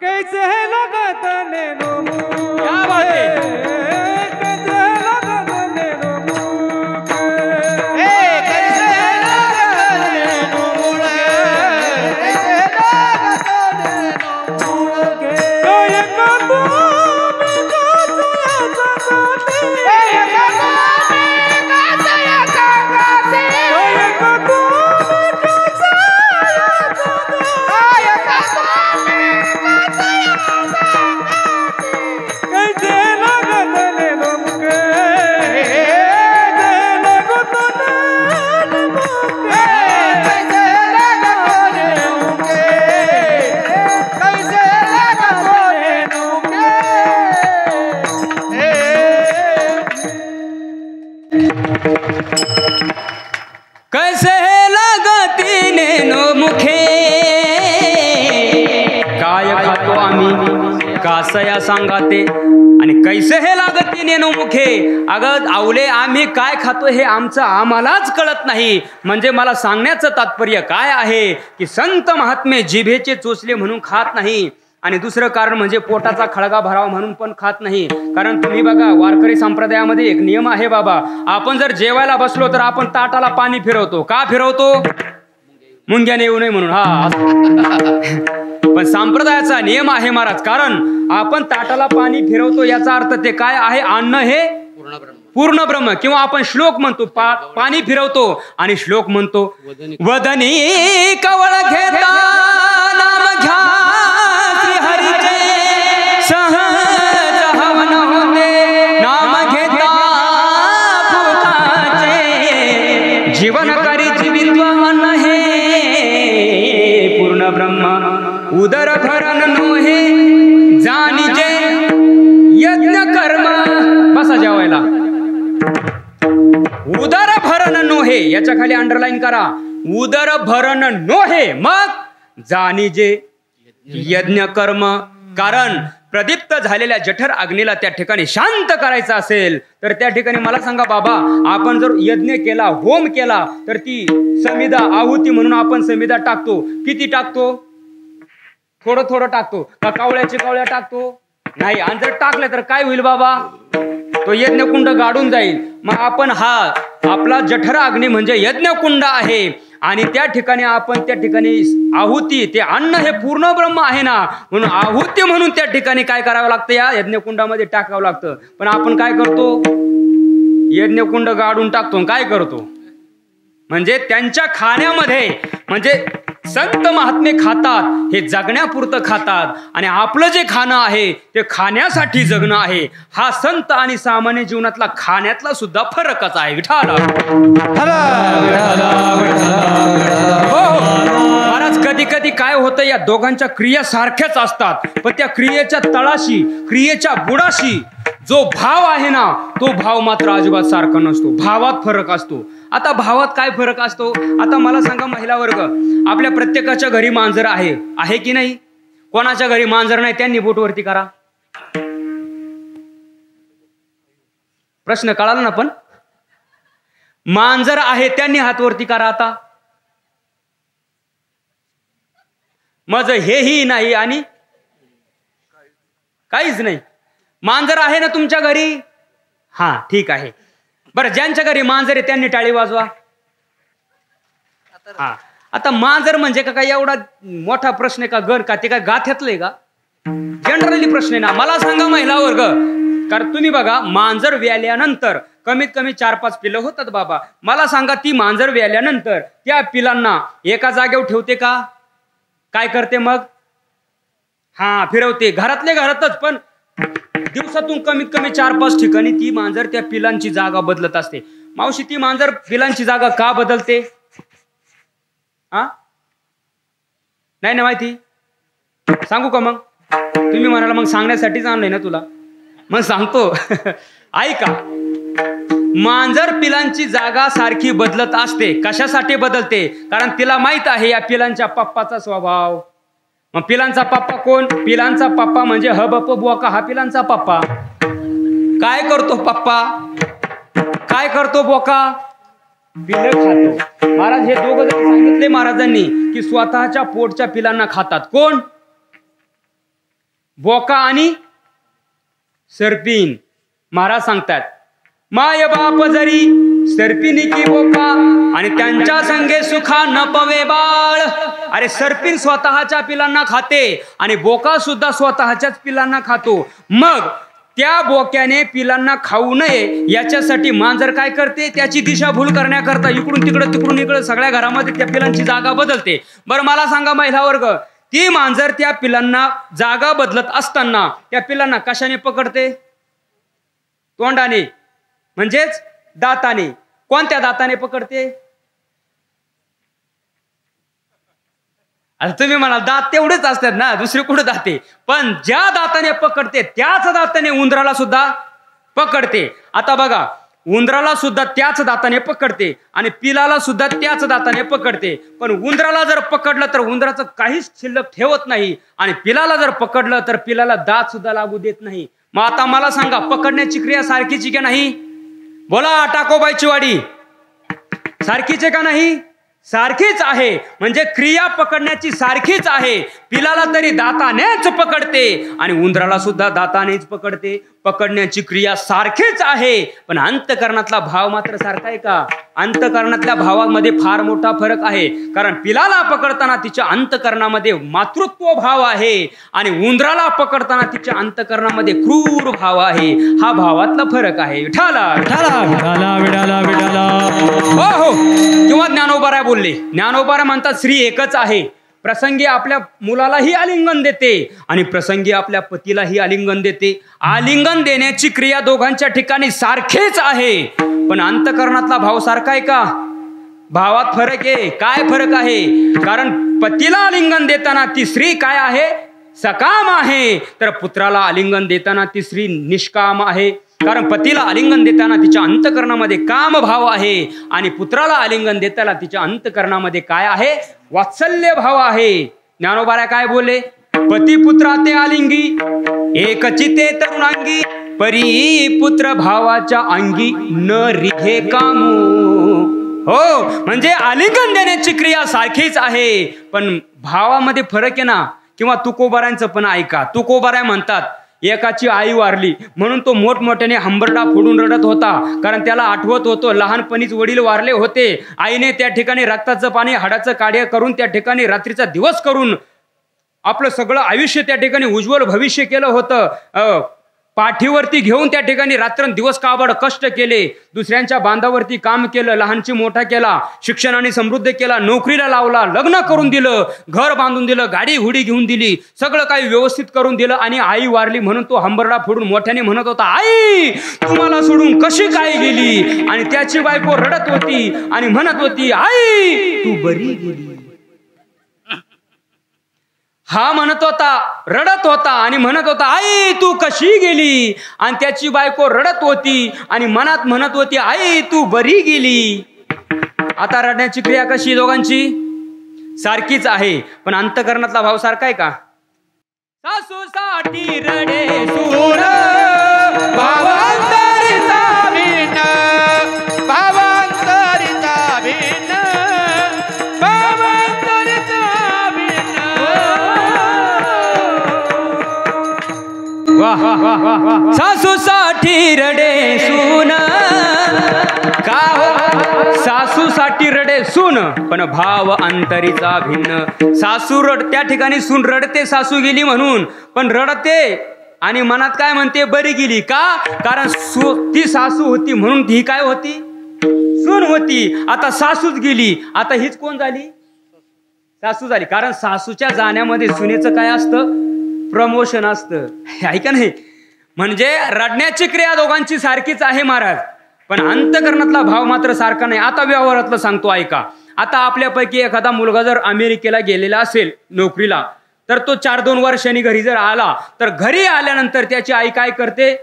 कैसे लगती नेनो मुखे, काय खातो आम्ही कासया सांगाते. आणि कैसे हे लागती नेनो मुखे, अगं आवले आम्ही काय खातो हे आमचं आम्हालाच कळत नाही. म्हणजे मला सांगण्याचं तात्पर्य काय आहे की संत महात्मे जिभेचे चोचले म्हणून खात नाही, आणि दुसरं कारण म्हणजे पोटाचा खळगा भरावा म्हणून पण खात नाही. कारण तुम्ही बघा वारकरी संप्रदायामध्ये एक नियम आहे बाबा, आपण जर जेवायला बसलो तर आपण ताटाला पाणी फिरवतो. का फिरवतो? मुंग्याने येऊ नये म्हणून. पण संप्रदायाचा नियम आहे महाराज, कारण आपण ताटाला पाणी फिरवतो याचा अर्थ ते काय आहे, अन्न हे पूर्ण ब्रह्म. किंवा आपण श्लोक म्हणतो पाणी फिरवतो आणि श्लोक म्हणतो वदनी कवळ घेता नाम घ्या सहज हवन होते, नाम घेता भूताचे जीवन करी जीवित्व अन्न हे पूर्ण ब्रह्म उदर भरण नोहे जाणीजे यज्ञ कर्म. बसा जेवायला. उदर भरण नोहे याच्या खाली अंडरलाईन करा, उदर भरण नोहे, मग जाणीजे यज्ञ कर्म. कारण प्रदीप्त झालेल्या जठर अग्नीला त्या ठिकाणी शांत करायचं असेल तर त्या ठिकाणी मला सांगा बाबा, आपण जर यज्ञ केला, होम केला, तर ती समिधा आहुती म्हणून आपण समिधा टाकतो. किती टाकतो? थोडं थोडं टाकतो का कावळ्या टाकतो? नाही. आणि जर टाकलं तर काय होईल बाबा? तो यज्ञकुंड गाडून जाईल. मग आपण हा आपला जठर अग्नी म्हणजे यज्ञकुंड आहे, आणि त्या ठिकाणी आपण त्या ठिकाणी आहुती, ते अन्न हे पूर्ण ब्रह्म आहे ना, म्हणून आहुती म्हणून त्या ठिकाणी काय करावं लागतं, या यज्ञकुंडामध्ये टाकावं लागतं. पण आपण काय करतो? यज्ञकुंड गाडून टाकतो. काय करतो म्हणजे त्यांच्या खाण्यामध्ये, म्हणजे संत महात्मे खातात हे जगण्यापुरतं खातात, आणि आपलं जे खाणं आहे ते खाण्यासाठी जगणं आहे. हा संत आणि सामान्य जीवनातला खाण्यातला सुद्धा फरकच आहे. विठाला महाराज, कधी कधी काय होतं, या दोघांच्या क्रिया सारख्याच असतात, पण त्या क्रियेच्या तळाशी, क्रियेच्या बुडाशी जो भाव आहे ना, तो भाव मात्र अजिबात सारखा नसतो. भावात फरक असतो. आता भावात काय फरक असतो? आता मला सांगा महिला वर्ग, आपल्या प्रत्येकाच्या घरी मांजर आहे की नाही? कोणाच्या घरी मांजर नाही त्यांनी बोट वरती करा. प्रश्न कळाला ना? पण मांजर आहे त्यांनी हात वरती करा. आता माझं हेही नाही आणि काहीच नाही. मांजर आहे ना तुमच्या घरी? हा, ठीक आहे. बरं, ज्यांच्या घरी मांजर आहे त्यांनी टाळी वाजवा. हा, आता मांजर म्हणजे का काय एवढा मोठा प्रश्न आहे का? गण का ते काय गाथ्यातलंय का? जनरली प्रश्न आहे ना. मला सांगा महिला वर्ग, कारण तुम्ही बघा, मांजर व्याल्यानंतर कमीत कमी 4-5 पिलं होतात बाबा. मला सांगा, ती मांजर व्याल्यानंतर त्या पिलांना एका जागेवर ठेवते का? काय करते मग? हा, फिरवते. घरातले घरातच, पण दिवसातून कमीत कमी 4-5 ठिकाणी ती मांजर त्या पिलांची जागा बदलत असते. मावशी, ती मांजर पिलांची जागा का बदलते? हा नाही ना माहिती, सांगू का मग? तुम्ही म्हणाला मग सांगण्यासाठीच आणलंय ना तुला, मग सांगतो. ऐका, मांजर पिलांची जागा सारखी बदलत असते. कशासाठी बदलते? कारण तिला माहित आहे या पिलांच्या पप्पाचा स्वभाव. मग पिलांचा पप्पा कोण? पिलांचा पप्पा म्हणजे हबप बोका, हा पिलांचा पप्पा. काय करतो पप्पा? काय करतो बोका? पिल्लं खातो. महाराज हे दोघं जण सांगितले महाराजांनी की स्वतःच्या पोटच्या पिलांना खातात. कोण? बोका आणि सर्पिन. महाराज सांगतात, माय बाप जरी सर्पिनी की बोका आणि त्यांच्या संगे सुखा न पवे बाळ. अरे सर्पिन स्वतःच्या पिलांना खाते आणि बोका सुद्धा स्वतःच्याच पिलांना खातो. मग त्या बोक्याने पिलांना खाऊ नये याच्यासाठी मांजर काय करते? त्याची दिशाभूल करण्याकरता इकडून तिकडं तिकडून इकडं सगळ्या घरामध्ये त्या पिलांची जागा बदलते. बरं मला सांगा महिला वर्ग, ती मांजर त्या पिलांना जागा बदलत असताना त्या पिलांना कशाने पकडते? तोंडाने, म्हणजेच दाताने. कोणत्या दाताने पकडते? आता तुम्ही म्हणाल दात तेवढेच असतात ना, दुसरे कुठे दाते? पण ज्या दाताने पकडते त्याच दाताने उंदराला सुद्धा पकडते. आता बघा, उंदराला सुद्धा त्याच दाताने पकडते आणि पिलाला सुद्धा त्याच दाताने पकडते. पण उंदराला जर पकडलं तर उंदराचं काहीच शिल्लक ठेवत नाही आणि पिलाला जर पकडलं तर पिलाला दात सुद्धा लागू देत नाही. मग आता मला सांगा, पकडण्याची क्रिया सारखीची का नाही? बोला टाकोबाईची वाडी, सारखीचे का नाही? सारखीच आहे. म्हणजे क्रिया पकडण्याची सारखीच आहे. पिलाला तरी दातानेच पकडते आणि उंदराला सुद्धा दातानेच पकडते. पकडण्याची क्रिया सारखीच आहे, पण अंतकरणातला भाव मात्र सारखा आहे का? अंतकरणातल्या भावामध्ये फार मोठा फरक आहे. कारण पिलाला पकडताना तिच्या अंतकरणामध्ये मातृत्व भाव आहे आणि उंदराला पकडताना तिच्या अंतकरणामध्ये क्रूर भाव आहे. हा भावातला फरक आहे. विठाला विठाला विठाला विठाला विठाला. हो हो. किंवा ज्ञानोबा बोलले, ज्ञानोबा म्हणतात श्री एकच आहे. प्रसंगी आपल्या मुलालाही आलिंगन देते आणि प्रसंगी आपल्या पतीलाही आलिंगन देते. आलिंगन देण्याची क्रिया दोघांच्या ठिकाणी सारखीच आहे, पण अंतकरणातला भाव सारखा आहे का? भावात फरक आहे. काय फरक आहे? कारण पतीला आलिंगन देताना ती स्त्री काय आहे? सकाम आहे. तर पुत्राला आलिंगन देताना ती स्त्री निष्काम आहे. कारण पतीला आलिंगन देताना तिच्या अंतकरणामध्ये काम भाव आहे आणि पुत्राला आलिंगन देताना तिच्या अंतकरणामध्ये काय आहे? वात्सल्य भाव आहे. ज्ञानोबा काय बोलले? पती पुत्रा ते आलिंगी एकची ते तरुणांगी परी पुत्र भावाच्या अंगी न रिघे कामू. हो, म्हणजे आलिंगन देण्याची क्रिया सारखीच आहे, पण भावामध्ये फरक आहे ना. किंवा तुकोबारांचं पण ऐका. तुकोबारा म्हणतात एकाची आई वारली म्हणून तो मोठमोठ्याने हंबरडा फोडून रडत होता. कारण त्याला आठवत होतं लहानपणीच वडील वारले होते. आईने त्या ठिकाणी रक्ताचं पाणी हाडाचं काढे करून त्या ठिकाणी रात्रीचा दिवस करून आपलं सगळं आयुष्य त्या ठिकाणी उज्ज्वल भविष्य केलं होतं. पाठीवरती घेऊन त्या ठिकाणी रात्रंदिवस काबड कष्ट केले. दुसऱ्यांच्या बांधावरती काम केलं, लहानची मोठा केला, शिक्षणाने समृद्ध केला, नोकरीला लावला, लग्न करून दिलं, घर बांधून दिलं, गाडी घोडी घेऊन दिली, सगळं काही व्यवस्थित करून दिलं. आणि आई वारली म्हणून तो हंबरडा फोडून मोठ्याने म्हणत होता, आई तुम्हाला सोडून कशी काय गेली? आणि त्याची बायको रडत होती आणि म्हणत होती, आई तू बरी गेली. हा म्हणत होता, रडत होता आणि म्हणत होता, आई तू कशी गेली? आणि त्याची बायको रडत होती आणि मनात म्हणत होती, आई तू बरी गेली. आता रडण्याची क्रिया कशी? दोघांची सारखीच आहे, पण अंतकरणातला भाव सारखा आहे का? सासूसाठी रडे सूर भावांतरिता भिन्न, भावांतरिता भिन्न, भावांतरिता भिन्न. सासूसाठी रडे सून का हो? सासूसाठी रडे सून पण भाव अंतरीचा भिन्न. सासू त्या ठिकाणी सून रडते सासू गेली म्हणून, पण रडते आणि मनात काय म्हणते? बरी गेली. का? कारण ती सासू होती म्हणून ती काय होती? सून होती. आता सासूच गेली, आता हीच कोण झाली? सासू झाली. कारण सासूच्या जाण्यामध्ये सुनेचं काय असतं? प्रमोशन असतं. ऐका नाही, म्हणजे रडण्याची क्रिया दोघांची सारखीच आहे महाराज, पण अंतकरणातला भाव मात्र सारखा नाही. आता व्यवहारातलं सांगतो ऐका. आता आपल्यापैकी एखादा मुलगा जर अमेरिकेला गेलेला असेल नोकरीला, तर तो 4-2 वर्षांनी घरी जर आला, तर घरी आल्यानंतर त्याची आई काय करते?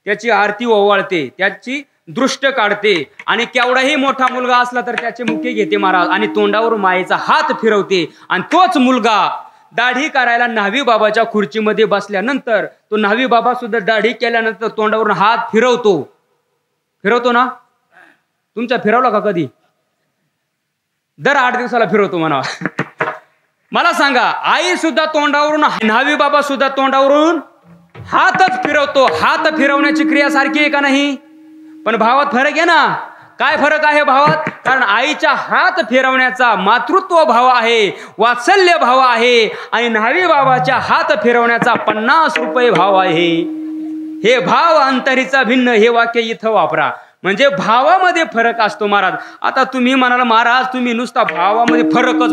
त्याची आरती ओवाळते, त्याची दृष्ट काढते आणि केवढाही मोठा मुलगा असला तर त्याचे मुके घेते महाराज आणि तोंडावर मायेचा हात फिरवते. आणि तोच मुलगा दाढी करायला न्हावी बाबाच्या खुर्चीमध्ये बसल्यानंतर तो न्हावी बाबा सुद्धा दाढी केल्यानंतर तोंडावरून हात फिरवतो ना? तुमच्या फिरवला का कधी? दर 8 दिवसाला फिरवतो म्हणा. मला सांगा, आई सुद्धा तोंडावरून, न्हावी बाबा सुद्धा तोंडावरून हातच फिरवतो. हात फिरवण्याची क्रिया सारखी आहे का नाही? पण भावात फरक आहे ना. काय फरक आहे भावात? कारण आईच्या हात फिरवण्याचा मातृत्व भाव आहे, वात्सल्य भाव आहे आणि न्हावी बाबाच्या हात फिरवण्याचा 50 रुपये भाव आहे. हे भाव अंतरीचा भिन्न हे वाक्य इथं वापरा. म्हणजे भावामध्ये फरक असतो महाराज. आता तुम्ही म्हणाल महाराज तुम्ही नुसता भावामध्ये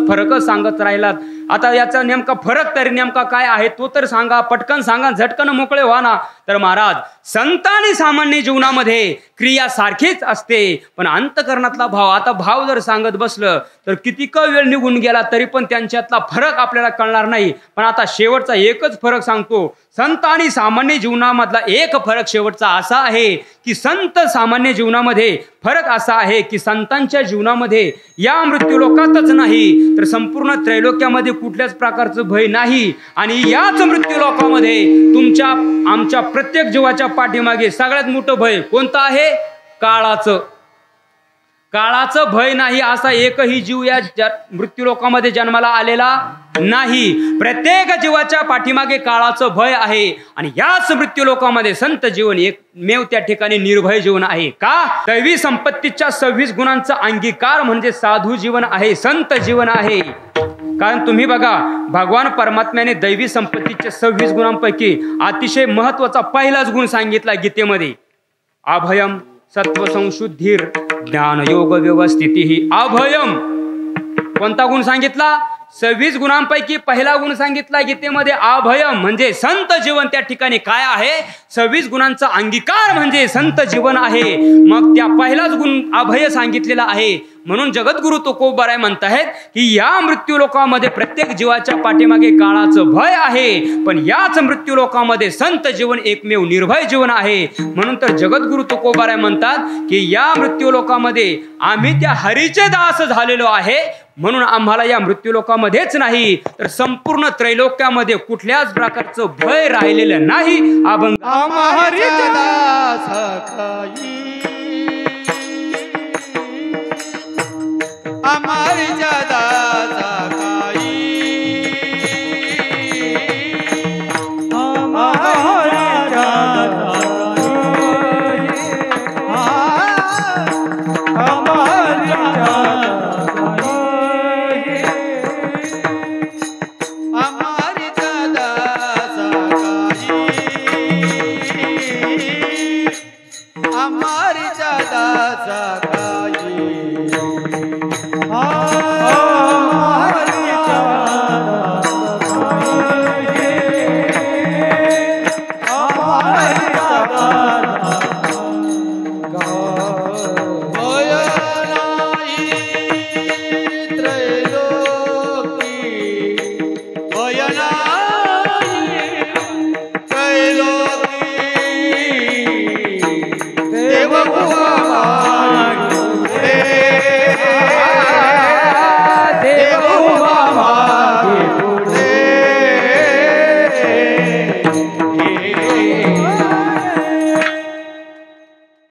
फरकच सांगत राहिलात. आता याचा नेमका फरक तरी नेमका काय आहे तो तर सांगा, पटकन सांगा, झटकन मोकळे व्हा ना. तर महाराज, संत आणि सामान्य जीवनामध्ये क्रिया सारखीच असते, पण अंतकरणातला भाव, आता भाव जर सांगत बसलं तर किती वेळ निघून गेला तरी पण त्यांच्यातला फरक आपल्याला कळणार नाही. पण आता शेवटचा एकच फरक सांगतो. संत आणि सामान्य जीवनामधला एक फरक शेवटचा असा आहे की संत सामान्य जीवनामध्ये फरक असा आहे की संतांच्या जीवनामध्ये या मृत्यूलोकातच नाही तर संपूर्ण त्रैलोक्यामध्ये कुठल्याच प्रकारचं भय नाही. आणि याच मृत्यूलोकामध्ये तुमच्या आमच्या प्रत्येक जीवाच्या पाठीमागे सगळ्यात मोठं भय कोणतं आहे? काळाचं भय नाही असा एकही जीव या मृत्यूलोकामध्ये जन्माला आलेला नाही. प्रत्येक जीवाच्या पाठीमागे काळाचं भय आहे आणि याच मृत्यूलोकामध्ये संत जीवन एकमेव त्या ठिकाणी निर्भय जीवन आहे. का? दैवी संपत्तीच्या 26 गुणांचा अंगीकार म्हणजे साधू जीवन आहे, संत जीवन आहे. कारण तुम्ही बघा, भगवान परमात्म्याने दैवी संपत्तीच्या 26 गुणांपैकी अतिशय महत्वाचा पहिलाच गुण सांगितला गीतेमध्ये. अभयम सत्व संशुद्धीर ज्ञान योग व्यवस्थिती. अभयम कोणता गुण सांगितला? 26 गुणांपैकी पहिला गुण सांगितला गीतेमध्ये अभयम म्हणजे संत जीवन. त्या ठिकाणी काय आहे? 26 गुणांचा अंगीकार म्हणजे संत जीवन आहे. मग त्या पहिलाच गुण अभय सांगितलेला आहे. म्हणून जगद्गुरु तुकोबाराय म्हणतायत की या मृत्यूलोकामध्ये प्रत्येक जीवाच्या पाठीमागे काळाचं भय आहे, पण याच मृत्यूलोकामध्ये संत जीवन एकमेव निर्भय जीवन आहे. म्हणून तर जगद्गुरु तुकोबाराय म्हणतात की या मृत्यूलोकामध्ये आम्ही त्या हरीचे दास झालेलो आहे. म्हणून आम्हाला या मृत्यूलोकामध्येच नाही तर संपूर्ण त्रैलोक्यामध्ये कुठल्याच प्रकारचं भय राहिलेलं नाही. अभंग हमारी दादा